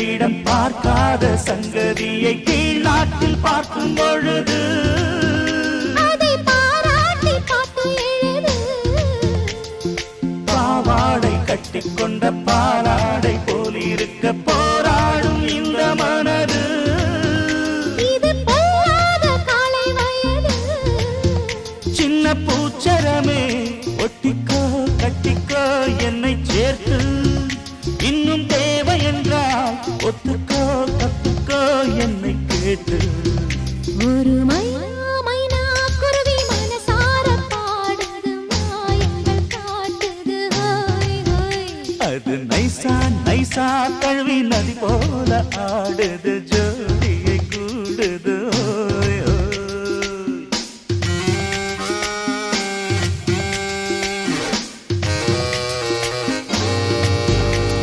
எங்களிடம் பார்க்காத சங்கதியை கீழ் நாட்டில் பார்க்கும் பொழுது அதை பாராட்டி பாட்டு எழுது. பாவாடை கட்டிக்கொண்ட பாலாடை போல் இருக்க போராடும் இந்த மனது. இது பொல்லாத காலை வயது. சின்ன பூச்சரமே ஒட்டிக்கோ கட்டிக்கோ என்னை சேர்த்து, இன்னும் தேவை என்றால் ஒத்துக்கோ கத்துக்கோ என்னை கேட்டு. ஒரு மைனா குருவி மனசார பாடுது, மாயங்கள் காட்டுது. ஹோய் ஹோய் அது நைசா நைசா கழுவி நதி போல ஆடுது, ஜோடியை கூடுது.